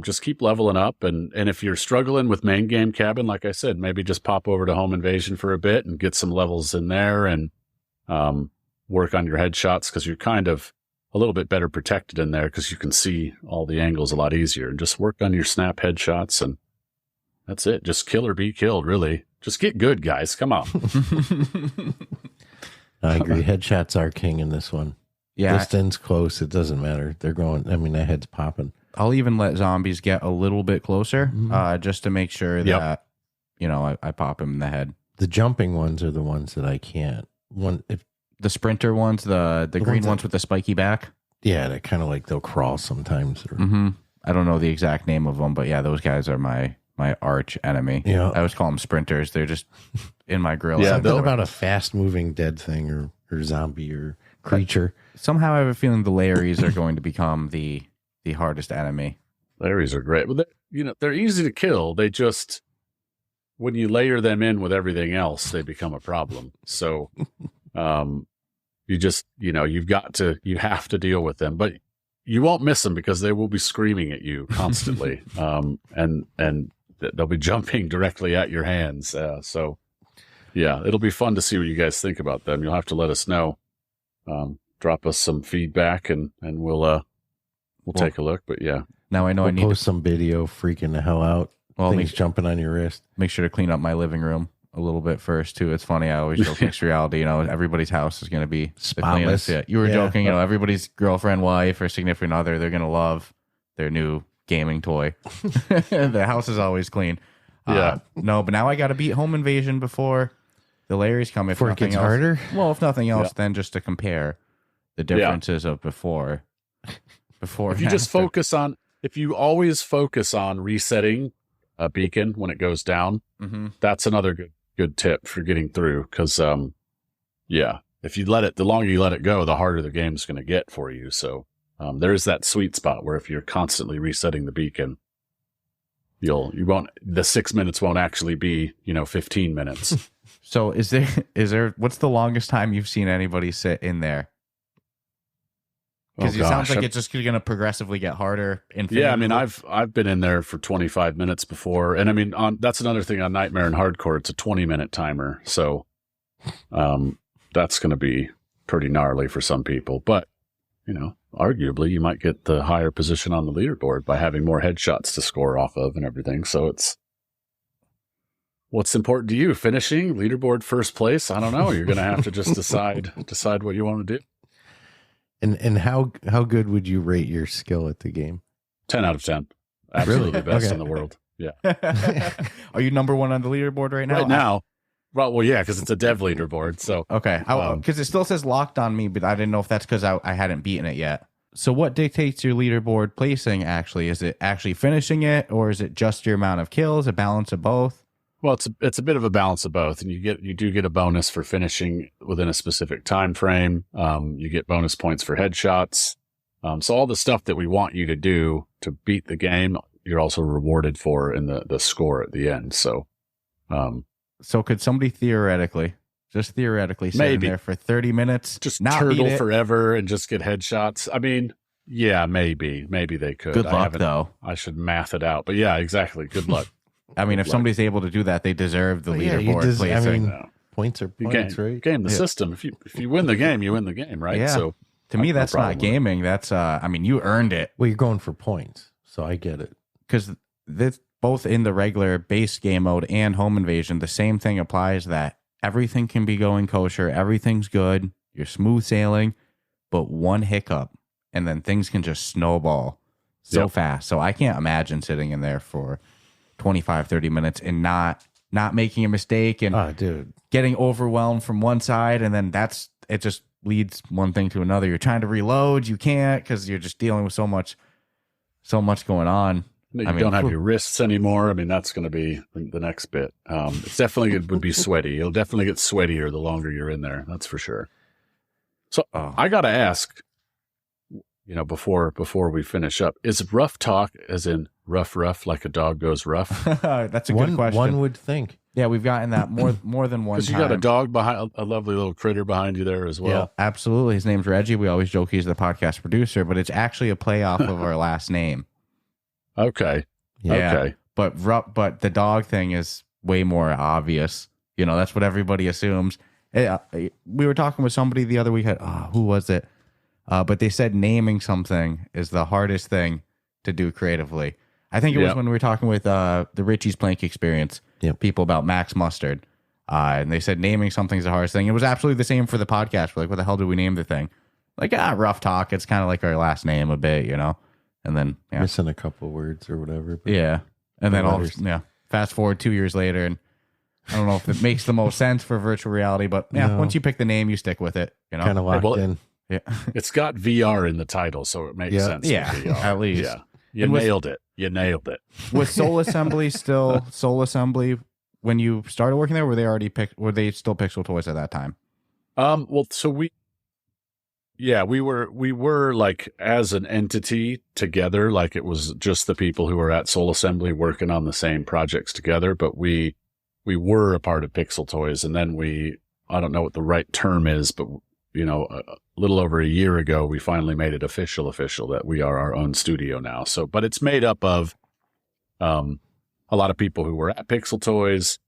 Just keep leveling up, and if you're struggling with main game cabin, like I said, maybe just pop over to home invasion for a bit and get some levels in there, and work on your headshots, because you're kind of a little bit better protected in there because you can see all the angles a lot easier. And just work on your snap headshots, and that's it. Just kill or be killed, really. Just get good, guys. Come on. I agree. Headshots are king in this one. Yeah. Distance, close, it doesn't matter. They're going, that head's popping. I'll even let zombies get a little bit closer, just to make sure that, I pop him in the head. The jumping ones are the ones that I can't. The sprinter ones, the green ones with the spiky back. Yeah, they kind of they'll crawl sometimes. Or, I don't know the exact name of them, but yeah, those guys are my arch enemy. Yeah. I always call them sprinters. They're just in my grill. Yeah, something about a fast moving dead thing or zombie or creature. Somehow I have a feeling the Larrys are going to become the hardest enemy. Larrys are great. But they're easy to kill. They just, when you layer them in with everything else, they become a problem. So you just, you have to deal with them. But you won't miss them because they will be screaming at you constantly. And they'll be jumping directly at your hands. So yeah, it'll be fun to see what you guys think about them. You'll have to let us know. Drop us some feedback, and we'll take a look. But yeah, now I know we'll I need post some video freaking the hell out. Well, things jumping on your wrist. Make sure to clean up my living room a little bit first too. It's funny. I always joke mixed reality. Everybody's house is going to be spotless. The cleanest. You were joking. Everybody's girlfriend, wife, or significant other, they're going to love their new gaming toy. The house is always clean. Yeah. No, but now I got to beat home invasion before the Larrys come. If before it nothing gets else. harder. Well, if nothing else, then just to compare the differences of before. If you just focus on, if you always focus on resetting a beacon when it goes down, that's another good tip for getting through. Because, if you the longer you let it go, the harder the game's going to get for you. So there is that sweet spot where if you're constantly resetting the beacon, the 6 minutes won't actually be 15 minutes. So is there what's the longest time you've seen anybody sit in there? Because it sounds like it's just going to progressively get harder. Yeah, I mean, I've been in there for 25 minutes before, and I mean, that's another thing on Nightmare and Hardcore. It's a 20-minute timer, so that's going to be pretty gnarly for some people. But arguably, you might get the higher position on the leaderboard by having more headshots to score off of and everything. So it's what's important to you: finishing leaderboard first place. I don't know. You're going to have to just decide what you want to do. And how good would you rate your skill at the game? 10 out of 10. Absolutely Really? best Okay. in the world. Yeah. Are you number one on the leaderboard right now? Right now. Well, yeah, because it's a dev leaderboard. So Okay. Because it still says locked on me, but I didn't know if that's because I hadn't beaten it yet. So what dictates your leaderboard placing actually? Is it actually finishing it, or is it just your amount of kills, a balance of both? Well, it's a bit of a balance of both, and you do get a bonus for finishing within a specific time frame. You get bonus points for headshots. So all the stuff that we want you to do to beat the game, you're also rewarded for in the score at the end. So, so could somebody theoretically, just theoretically, sit in Maybe. there for 30 minutes, just not beat turtle it? forever and just get headshots? I mean, yeah, maybe they could. Good I luck, haven't- though. I should math it out, but yeah, exactly. Good luck. I mean, if luck. somebody's able to do that, they deserve the Well, yeah, you leaderboard just- I placing. mean, No. points are You points, game, right? game the Yeah. system. If you win the game, you win the game, right? Yeah. So To me, no that's problem not with it. gaming. That's, I mean, you earned it. Well, you're going for points, so I get it. Because this, both in the regular base game mode and home invasion, the same thing applies, that everything can be going kosher, everything's good, you're smooth sailing, but one hiccup and then things can just snowball so Yep. fast. So I can't imagine sitting in there for 25, 30 minutes and not making a mistake and Oh, dude. getting overwhelmed from one side, and then it just leads one thing to another. You're trying to reload, you can't, because you're just dealing with so much going on. you I mean, don't have phew. your wrists anymore. I mean, that's going to be the next bit. It's definitely it would be sweaty. It'll definitely get sweatier the longer you're in there. That's for sure. So Oh. I got to ask, before we finish up, is rough talk as in rough, like a dog goes rough? That's a good question. One would think. Yeah, we've gotten that more than one Because time. you got a dog behind, a lovely little critter behind you there as well. Absolutely. His name's Reggie. We always joke he's the podcast producer, but it's actually a play off of our last name. Okay. Yeah. Okay. But the dog thing is way more obvious. That's what everybody assumes. We were talking with somebody the other week. Who was it? But they said naming something is the hardest thing to do creatively. I think it was Yeah. when we were talking with the Richie's Plank Experience, Yep. people about Max Mustard. And they said naming something is the hardest thing. It was absolutely the same for the podcast. We're like, what the hell do we name the thing? Like, Rough Talk. It's kind of like our last name a bit, And then, yeah. Missing a couple words or whatever. But Yeah. And then letters. fast forward 2 years later, and I don't know if it makes the most sense for virtual reality, but yeah, No. once you pick the name, you stick with it. kind of locked well, in. Yeah. It's got VR in the title, so it makes Yeah. sense. with Yeah, VR. at least. Yeah. You And with- nailed it. You nailed it. Was Soul Assembly still Soul Assembly when you started working there? Were they still Pixel Toys at that time? Well, so we were like as an entity together, like it was just the people who were at Soul Assembly working on the same projects together, but we were a part of Pixel Toys, and then I don't know what the right term is, but a little over a year ago, we finally made it official that we are our own studio now. So, but it's made up of a lot of people who were at Pixel Toys,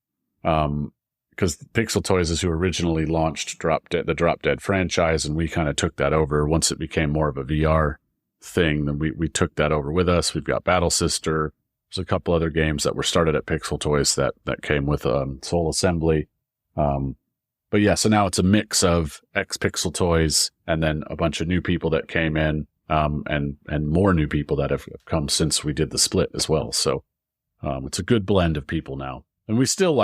because Pixel Toys is who originally launched the Drop Dead franchise, and we kind of took that over once it became more of a VR thing. Then we took that over with us. We've got Battle Sister. There's a couple other games that were started at Pixel Toys that came with Soul Assembly. But yeah, so now it's a mix of ex-Pixel Toys and then a bunch of new people that came in, and more new people that have come since we did the split as well. So it's a good blend of people now. And we still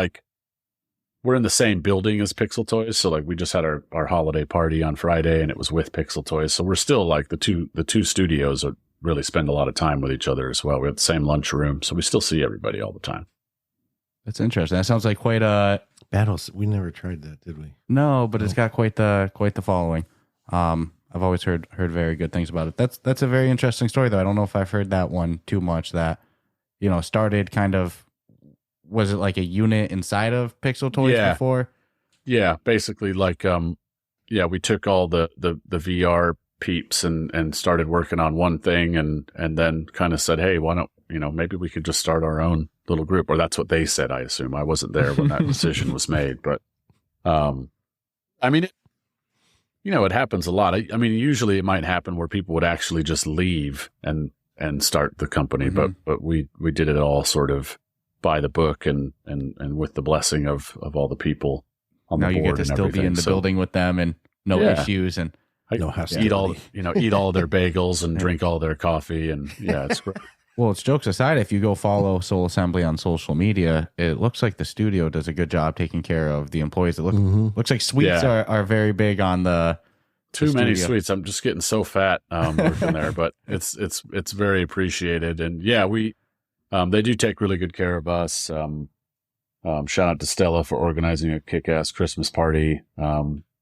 we're in the same building as Pixel Toys. So we just had our holiday party on Friday, and it was with Pixel Toys. So we're still the two studios really spend a lot of time with each other as well. We have the same lunchroom, so we still see everybody all the time. That's interesting. That sounds like quite a Battles. We never tried that, did we? no, but it's got quite the following. I've always heard very good things about it. That's a very interesting story, though. I don't know if I've heard that one too much. That started kind of, was it like a unit inside of Pixel Toys Yeah. before? Yeah, basically we took all the VR peeps and started working on one thing, and then kind of said, hey, why don't maybe we could just start our own little group, or that's what they said. I assume I wasn't there when that decision was made, but I mean, it happens a lot. I mean, usually it might happen where people would actually just leave and start the company, Mhm. but we did it all sort of by the book and with the blessing of all the people on Now the you board get to and still be in everything. the So building with them and no Yeah. issues. And I No eat hostility. eat all their bagels and drink all their coffee, and yeah, it's great. well, it's jokes aside, if you go follow Soul Assembly on social media, it looks like the studio does a good job taking care of the employees. It looks like suites Yeah. are very big on the Too many studio. sweets. I'm just getting so fat working there, but it's very appreciated. And yeah, we they do take really good care of us. Shout out to Stella for organizing a kick-ass Christmas party.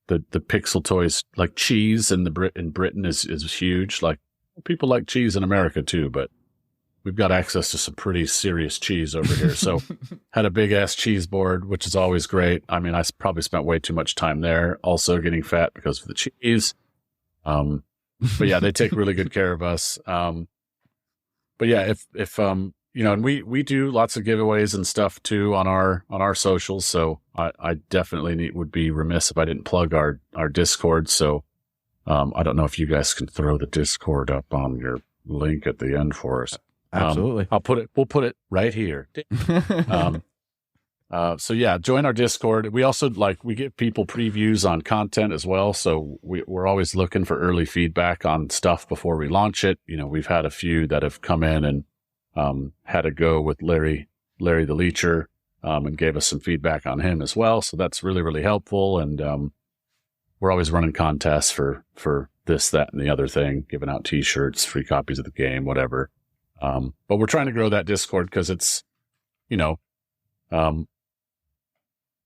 The Pixel Toys, like cheese in Britain is huge. Like people like cheese in America too, but we've got access to some pretty serious cheese over here. So had a big ass cheese board, which is always great. I mean, I probably spent way too much time there, also getting fat because of the cheese. But yeah, they take really good care of us. But yeah, if and we do lots of giveaways and stuff too on our socials. So I definitely would be remiss if I didn't plug our Discord. So I don't know if you guys can throw the Discord up on your link at the end for us. Absolutely. We'll put it right here. So yeah, join our Discord. We also we give people previews on content as well. So we're always looking for early feedback on stuff before we launch it. We've had a few that have come in and had a go with Larry the Leecher, and gave us some feedback on him as well. So that's really, really helpful. And we're always running contests for this, that, and the other thing, giving out T-shirts, free copies of the game, whatever. But we're trying to grow that Discord because it's,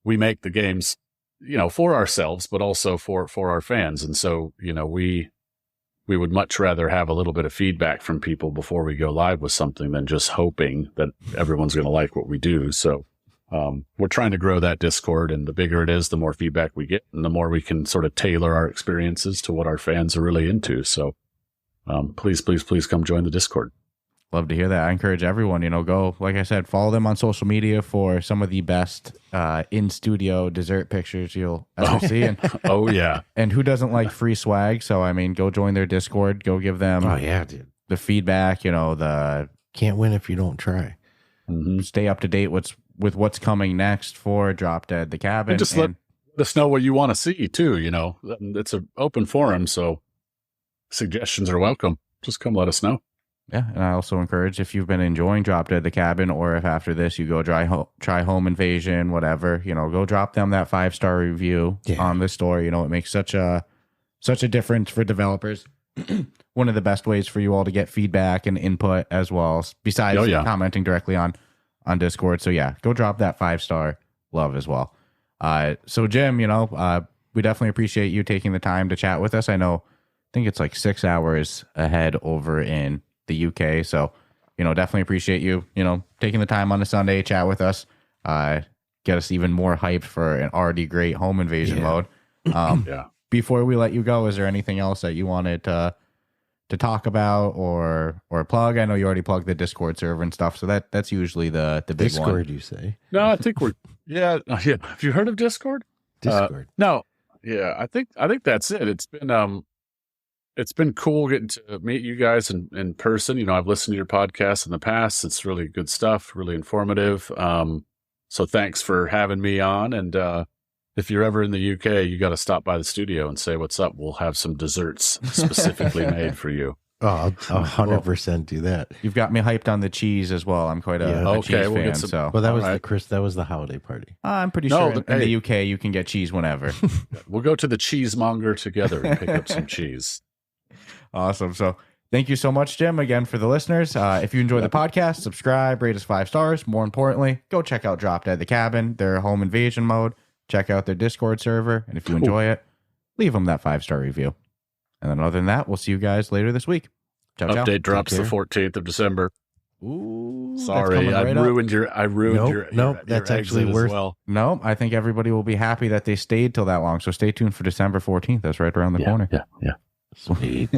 we make the games, for ourselves, but also for our fans. And so, we would much rather have a little bit of feedback from people before we go live with something than just hoping that everyone's going to like what we do. So we're trying to grow that Discord, and the bigger it is, the more feedback we get and the more we can sort of tailor our experiences to what our fans are really into. So please come join the Discord. Love to hear that. I encourage everyone, go, like I said, follow them on social media for some of the best in-studio dessert pictures you'll ever see. And, oh, yeah. And who doesn't like free swag? So, I mean, go join their Discord. Go give them dude. The feedback, the... Can't win if you don't try. Mm-hmm. Stay up to date with what's coming next for Drop Dead the Cabin. And just let us know what you want to see, too, It's an open forum, so suggestions are welcome. Just come let us know. Yeah, and I also encourage, if you've been enjoying Drop Dead the Cabin, or if after this you go try Home Invasion, whatever, go drop them that 5-star review on the store. It makes such a difference for developers. One of the best ways for you all to get feedback and input as well, besides commenting directly on Discord. So yeah, go drop that 5-star love as well. So Jim, we definitely appreciate you taking the time to chat with us. I think it's like 6 hours ahead over in the UK. So, definitely appreciate you, taking the time on a Sunday, chat with us, get us even more hyped for an already great Home Invasion mode. Before we let you go, is there anything else that you wanted to talk about or plug? I know you already plugged the Discord server and stuff, so that's usually the big Discord, one. you say? No, I think we're Have you heard of Discord? Discord. No. Yeah, I think that's it. It's been cool getting to meet you guys in person. I've listened to your podcast in the past. It's really good stuff, really informative. So thanks for having me on. And if you're ever in the UK, you got to stop by the studio and say what's up. We'll have some desserts specifically made for you. Oh, I'll 100% do that. You've got me hyped on the cheese as well. I'm quite a cheese fan. Get some, so. Well, that was that was the holiday party. I'm pretty sure in the UK you can get cheese whenever. We'll go to the cheesemonger together and pick up some cheese. Awesome. So thank you so much, Jim, again, for the listeners. If you enjoy the podcast, subscribe, rate us 5 stars. More importantly, go check out Drop Dead the Cabin, their Home Invasion mode. Check out their Discord server. And if you enjoy it, leave them that 5-star review. And then other than that, we'll see you guys later this week. Ciao, ciao. Update drops the 14th of December. Ooh, sorry, I ruined your that's actually worth. Well. No, I think everybody will be happy that they stayed till that long. So stay tuned for December 14th. That's right around the corner. Yeah. Sweet.